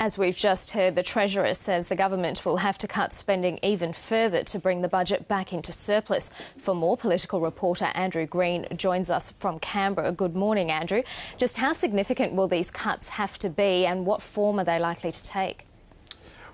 As we've just heard, the Treasurer says the government will have to cut spending even further to bring the budget back into surplus. For more, political reporter Andrew Green joins us from Canberra. Good morning, Andrew. Just how significant will these cuts have to be and what form are they likely to take?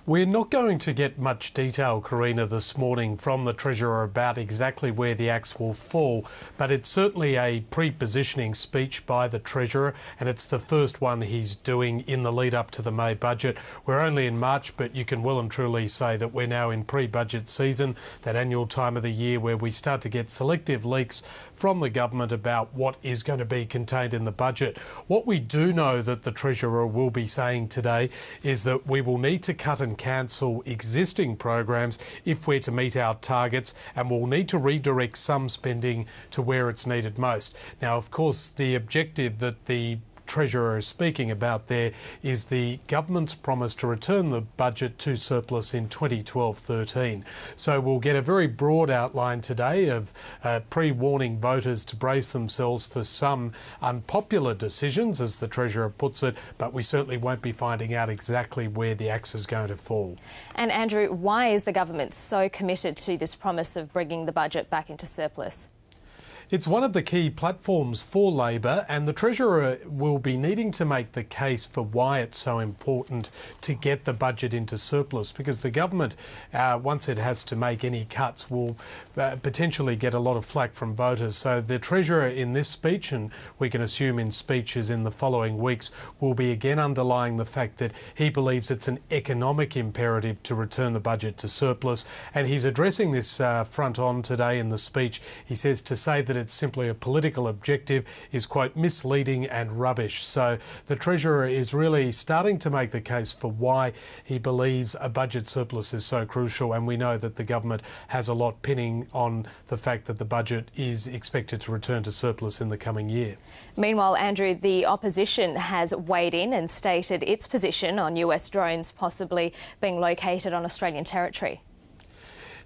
We're not going to get much detail, Karina, this morning from the Treasurer about exactly where the axe will fall, but it's certainly a pre-positioning speech by the Treasurer, and it's the first one he's doing in the lead up to the May budget. We're only in March, but you can well and truly say that we're now in pre-budget season, that annual time of the year where we start to get selective leaks from the government about what is going to be contained in the budget. What we do know that the Treasurer will be saying today is that we will need to cut and cancel existing programs if we're to meet our targets, and we'll need to redirect some spending to where it's needed most. Now, of course, the objective that the Treasurer is speaking about there is the government's promise to return the budget to surplus in 2012-13. So we'll get a very broad outline today of pre-warning voters to brace themselves for some unpopular decisions, as the Treasurer puts it, but we certainly won't be finding out exactly where the axe is going to fall. And Andrew, why is the government so committed to this promise of bringing the budget back into surplus? It's one of the key platforms for Labor, and the Treasurer will be needing to make the case for why it's so important to get the budget into surplus, because the government, once it has to make any cuts, will potentially get a lot of flack from voters. So the Treasurer in this speech, and we can assume in speeches in the following weeks, will be again underlying the fact that he believes it's an economic imperative to return the budget to surplus, and he's addressing this front on today in the speech. He says to say that it's simply a political objective is, quote, misleading and rubbish. So the Treasurer is really starting to make the case for why he believes a budget surplus is so crucial, and we know that the government has a lot pinning on the fact that the budget is expected to return to surplus in the coming year. Meanwhile, Andrew, the opposition has weighed in and stated its position on US drones possibly being located on Australian territory.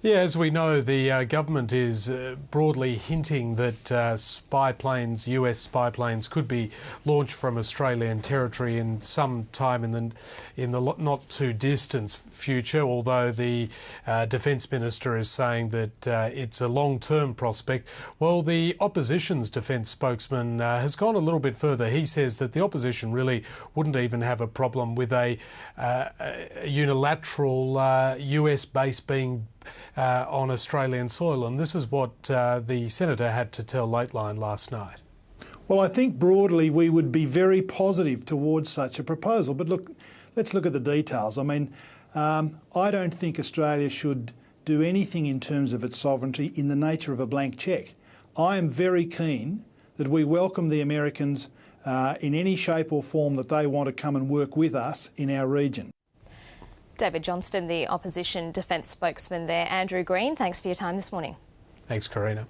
Yeah, as we know, the government is broadly hinting that spy planes, US spy planes, could be launched from Australian territory in some time in the not too distant future, although the Defence Minister is saying that it's a long-term prospect. Well, the opposition's defence spokesman has gone a little bit further. He says that the opposition really wouldn't even have a problem with a unilateral US base being on Australian soil, and this is what the Senator had to tell Lateline last night. Well, I think broadly we would be very positive towards such a proposal, but look, let's look at the details. I mean, I don't think Australia should do anything in terms of its sovereignty in the nature of a blank cheque. I am very keen that we welcome the Americans in any shape or form that they want to come and work with us in our region. David Johnston, the opposition defence spokesman there. Andrew Green, thanks for your time this morning. Thanks, Karina.